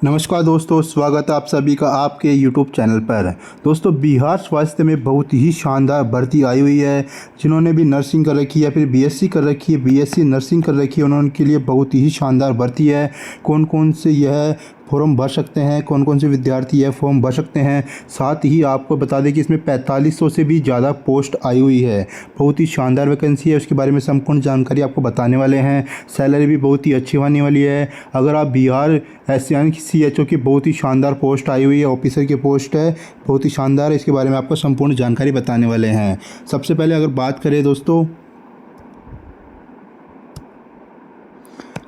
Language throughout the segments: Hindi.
नमस्कार दोस्तों, स्वागत है आप सभी का आपके यूट्यूब चैनल पर। दोस्तों, बिहार स्वास्थ्य में बहुत ही शानदार भर्ती आई हुई है। जिन्होंने भी नर्सिंग कर रखी है या फिर बीएससी कर रखी है, बीएससी नर्सिंग कर रखी है, उनके लिए बहुत ही शानदार भर्ती है। कौन कौन से यह फॉर्म भर सकते हैं, कौन कौन से विद्यार्थी यह फॉर्म भर सकते हैं। साथ ही आपको बता दें कि इसमें 4500 से भी ज़्यादा पोस्ट आई हुई है। बहुत ही शानदार वैकेंसी है, उसके बारे में संपूर्ण जानकारी आपको बताने वाले हैं। सैलरी भी बहुत ही अच्छी होने वाली है। अगर आप बिहार SCHO की बहुत ही शानदार पोस्ट आई हुई है, ऑफिसर की पोस्ट है, बहुत ही शानदार है। इसके बारे में आपको संपूर्ण जानकारी बताने वाले हैं। सबसे पहले अगर बात करें दोस्तों,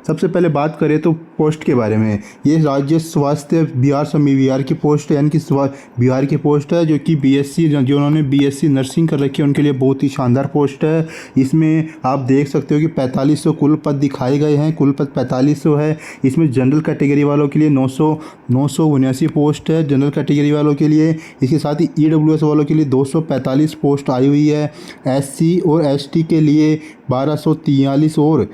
सबसे पहले बात करें तो पोस्ट के बारे में। ये राज्य स्वास्थ्य बिहार की पोस्ट है, यानी कि बिहार की पोस्ट है, जो कि बीएससी जिन्होंने बीएससी नर्सिंग कर रखी है उनके लिए बहुत ही शानदार पोस्ट है। इसमें आप देख सकते हो कि 4500 कुल पद दिखाए गए हैं। कुल पद 4500 है। इसमें जनरल कैटेगरी वालों के लिए 979 पोस्ट है जनरल कैटेगरी वालों के लिए। इसके साथ ही EWS वालों के लिए 245 पोस्ट आई हुई है। SC और ST के लिए 1243 और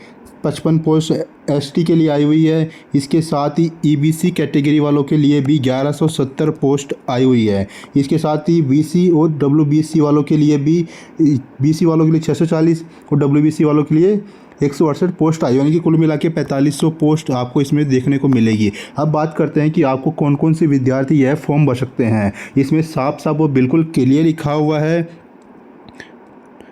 55 पोस्ट ST के लिए आई हुई है। इसके साथ ही EBC कैटेगरी वालों के लिए भी 1170 पोस्ट आई हुई है। इसके साथ ही BC और WBC वालों के लिए भी, BC वालों के लिए 640 और WBC वालों के लिए 168 पोस्ट आई, यानी कि कुल मिला के 4500 पोस्ट आपको इसमें देखने को मिलेगी। अब बात करते हैं कि आपको कौन कौन से विद्यार्थी यह फॉर्म भर सकते हैं। इसमें साफ साफ वो बिल्कुल क्लियर लिखा हुआ है।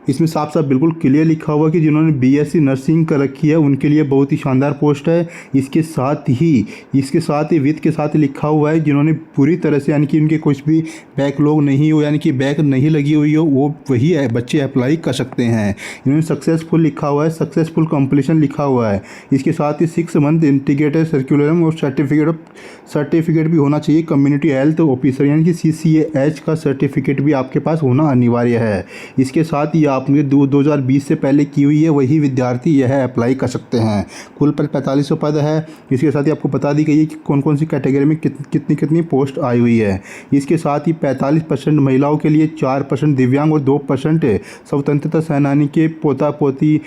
इसमें साफ साफ बिल्कुल क्लियर लिखा हुआ कि जिन्होंने बीएससी नर्सिंग कर रखी है उनके लिए बहुत ही शानदार पोस्ट है। इसके साथ ही विद के साथ लिखा हुआ है जिन्होंने पूरी तरह से, यानी कि उनके कुछ भी बैकलॉग नहीं हो, यानी कि बैक नहीं लगी हुई हो, वो वही बच्चे अप्लाई कर सकते हैं। इन्होंने सक्सेसफुल लिखा हुआ है, सक्सेसफुल कंप्लीशन लिखा हुआ है। इसके साथ ही 6 मंथ इंटीग्रेटेड सर्कुलरम और सर्टिफिकेट भी होना चाहिए। कम्युनिटी हेल्थ ऑफिसर यानी कि CCH का सर्टिफिकेट भी आपके पास होना अनिवार्य है। इसके साथ ही आपने 2020 से पहले की हुई है वही विद्यार्थी यह अप्लाई कर सकते हैं। कुल पर 4500 पद है। इसके साथ ही आपको बता दी गई है कि कौन कौन सी कैटेगरी में कितनी पोस्ट आई हुई है। इसके साथ ही 45% महिलाओं के लिए, 4% दिव्यांग और 2% स्वतंत्रता सेनानी के पोता पोती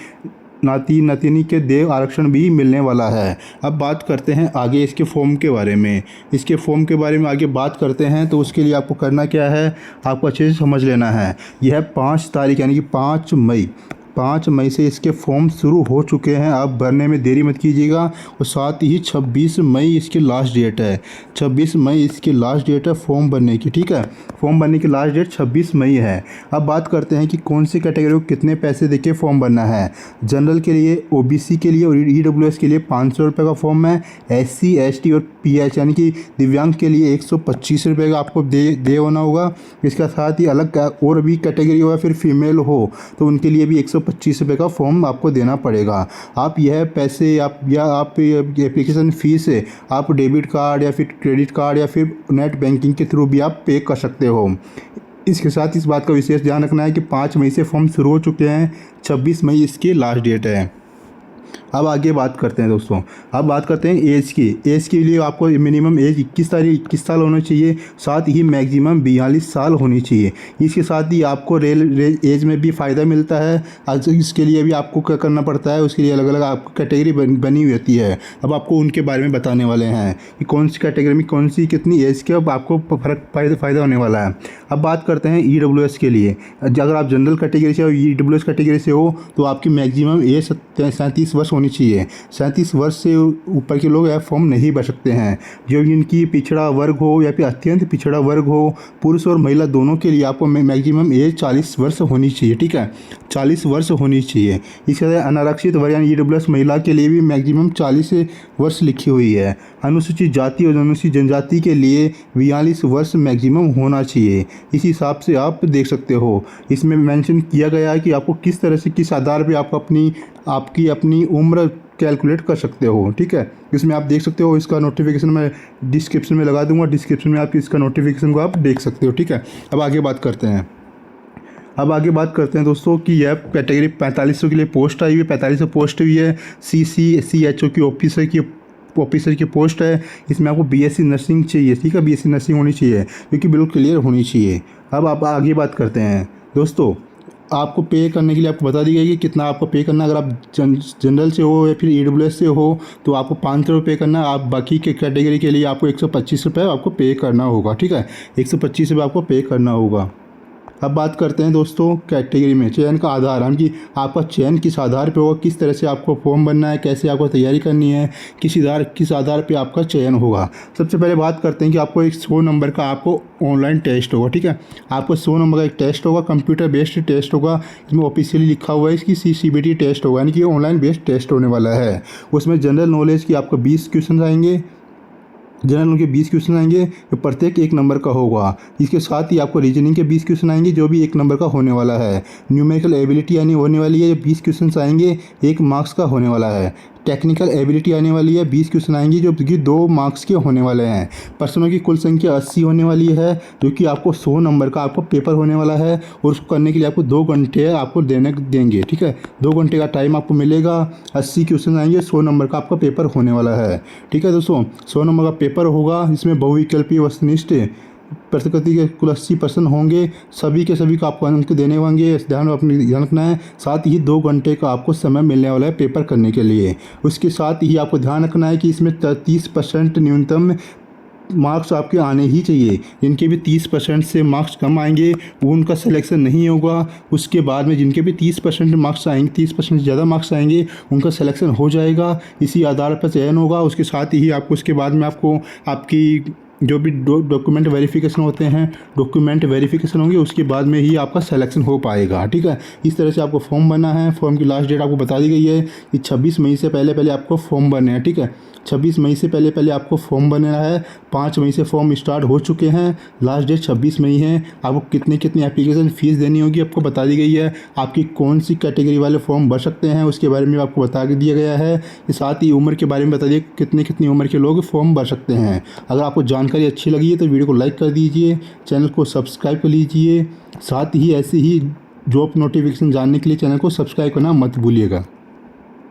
नाती नातिनी के देव आरक्षण भी मिलने वाला है। अब बात करते हैं आगे इसके फॉर्म के बारे में। इसके फॉर्म के बारे में आगे बात करते हैं तो उसके लिए आपको करना क्या है, आपको अच्छे से समझ लेना है। यह 5 तारीख यानी कि 5 मई से इसके फॉर्म शुरू हो चुके हैं। आप भरने में देरी मत कीजिएगा। और साथ ही 26 मई इसकी लास्ट डेट है। 26 मई इसकी लास्ट डेट है फॉर्म भरने की, ठीक है। फॉर्म भरने की लास्ट डेट 26 मई है। अब बात करते हैं कि कौन सी कैटेगरी को कितने पैसे देके फॉर्म भरना है। जनरल के लिए, OBC के लिए और EWS के लिए 500 रुपये का फॉर्म है। SC ST और PH यानी कि दिव्यांग के लिए 125 रुपये का आपको दे होना होगा। इसके साथ ही अलग और भी कैटेगरी हो या फिर फीमेल हो तो उनके लिए भी 125 रुपये का फॉर्म आपको देना पड़ेगा। आप यह पैसे आप एप्लीकेशन फ़ीस आप डेबिट कार्ड या फिर क्रेडिट कार्ड या फिर नेट बैंकिंग के थ्रू भी आप पे कर सकते हो। इसके साथ इस बात का विशेष ध्यान रखना है कि 5 मई से फॉर्म शुरू हो चुके हैं, 26 मई इसकी लास्ट डेट है। अब आगे बात करते हैं दोस्तों, अब बात करते हैं एज की। एज के लिए आपको मिनिमम एज 21 साल होना चाहिए। साथ ही मैक्सिमम 42 साल होनी चाहिए। इसके साथ ही आपको रेल एज में भी फ़ायदा मिलता है। आज इसके लिए भी आपको क्या करना पड़ता है, उसके लिए अलग अलग आपको कैटेगरी बनी हुई होती है। अब आपको उनके बारे में बताने वाले हैं कि कौन सी कैटेगरी में कौन सी कितनी एज के अब आपको फ़ायदा होने वाला है। अब बात करते हैं EWS के लिए। अगर आप जनरल कैटेगरी से और EWS कैटेगरी से हो तो आपकी मैक्सिमम एज 37 वर्ष होनी चाहिए। 37 वर्ष से ऊपर के लोग यह फॉर्म नहीं भर सकते हैं। जो इनकी पिछड़ा वर्ग हो या फिर अत्यंत पिछड़ा वर्ग हो, पुरुष और महिला दोनों के लिए आपको मैक्सिमम एज 40 वर्ष होनी चाहिए, ठीक है। 40 वर्ष होनी चाहिए। इसके साथ अनारक्षित वर्ग यानी EWS महिला के लिए भी मैक्सिमम 40 वर्ष लिखी हुई है। अनुसूचित जाति और अनुसूचित जनजाति के लिए 42 वर्ष मैक्सिमम होना चाहिए। इस हिसाब से आप देख सकते हो। इसमें मेंशन किया गया है कि आपको किस तरह से, किस आधार पे आप आपकी अपनी उम्र कैलकुलेट कर सकते हो, ठीक है। इसमें आप देख सकते हो। इसका नोटिफिकेशन मैं डिस्क्रिप्शन में लगा दूंगा। डिस्क्रिप्शन में आप इसका नोटिफिकेशन को आप देख सकते हो, ठीक है। अब आगे बात करते हैं दोस्तों कि यह कैटेगरी 4500 के लिए पोस्ट आई हुई है। 4500 पोस्ट हुई है। CCHO की ऑफिसर की पोस्ट है। इसमें आपको BSc नर्सिंग चाहिए, ठीक है। BSc नर्सिंग होनी चाहिए, क्योंकि बिल्कुल क्लियर होनी चाहिए। अब आप आगे बात करते हैं दोस्तों। आपको पे करने के लिए आपको बता दी गई कि कितना आपको पे करना है। अगर आप जनरल से हो या फिर EWS से हो तो आपको 500 रुपये करना है। आप बाकी के कैटेगरी के लिए आपको 125 रुपये आपको पे करना होगा, ठीक है, 125 रुपये आपको पे करना होगा। अब बात करते हैं दोस्तों कैटेगरी में चयन का आधार, हम कि आपका चयन किस आधार पे होगा, किस तरह से आपको फॉर्म भरना है, कैसे आपको तैयारी करनी है, किस आधार पे आपका चयन होगा। सबसे पहले बात करते हैं कि आपको एक 100 नंबर का आपको ऑनलाइन टेस्ट होगा, ठीक है, आपको 100 नंबर का एक टेस्ट होगा, कंप्यूटर बेस्ड टेस्ट होगा। इसमें ऑफिशियली लिखा हुआ है इसकी CBT टेस्ट होगा, यानी कि ऑनलाइन बेस्ड टेस्ट होने वाला है। उसमें जनरल नॉलेज की आपको 20 क्वेश्चन आएंगे, जनरल के 20 क्वेश्चन आएंगे जो प्रत्येक 1 नंबर का होगा। इसके साथ ही आपको रीजनिंग के 20 क्वेश्चन आएंगे जो भी 1 नंबर का होने वाला है। न्यूमेरिकल एबिलिटी यानी होने वाली है, 20 क्वेश्चन आएंगे 1 मार्क्स का होने वाला है। टेक्निकल एबिलिटी आने वाली है, 20 क्वेश्चन आएंगे जो कि 2 मार्क्स के होने वाले हैं। प्रश्नों की कुल संख्या 80 होने वाली है, जो कि आपको 100 नंबर का आपको पेपर होने वाला है और उसको करने के लिए आपको 2 घंटे आपको देंगे, ठीक है, 2 घंटे का टाइम आपको मिलेगा। 80 क्वेश्चन आएंगे, 100 नंबर का आपका पेपर होने वाला है, ठीक है दोस्तों। 100 नंबर का पेपर होगा, इसमें बहुविकल्पीय वस्तुनिष्ठ प्रतिकृति के कुल 80% होंगे, सभी के सभी का आपको अंक देने होंगे, ध्यान रखना है। साथ ही 2 घंटे का आपको समय मिलने वाला है पेपर करने के लिए। उसके साथ ही आपको ध्यान रखना है कि इसमें 30% न्यूनतम मार्क्स आपके आने ही चाहिए। जिनके भी 30% से मार्क्स कम आएंगे वो उनका सिलेक्शन नहीं होगा। उसके बाद में जिनके भी 30% मार्क्स आएंगे, 30% से ज़्यादा मार्क्स आएंगे, उनका सिलेक्शन हो जाएगा, इसी आधार पर चयन होगा। उसके साथ ही आपको उसके बाद में आपको आपकी जो भी डॉक्यूमेंट वेरिफिकेशन होते हैं, डॉक्यूमेंट वेरिफिकेशन होंगे, उसके बाद में ही आपका सिलेक्शन हो पाएगा, ठीक है। इस तरह से आपको फॉर्म भरना है। फॉर्म की लास्ट डेट आपको बता दी गई है कि 26 मई से पहले आपको फॉर्म भरने हैं, ठीक है, 26 मई से पहले आपको फॉर्म भरना है। 5 मई से फॉर्म स्टार्ट हो चुके हैं, लास्ट डेट 26 मई है। आपको कितनी एप्लीकेशन फ़ीस देनी होगी आपको बता दी गई है। आपकी कौन सी कैटेगरी वाले फॉर्म भर सकते हैं उसके बारे में आपको बता दिया गया है। साथ ही उम्र के बारे में बता दिए कितनी उम्र के लोग फॉर्म भर सकते हैं। अगर आपको जानकारी अच्छी लगी है तो वीडियो को लाइक कर दीजिए, चैनल को सब्सक्राइब कर लीजिए। साथ ही ऐसे ही जॉब नोटिफिकेशन जानने के लिए चैनल को सब्सक्राइब करना मत भूलिएगा।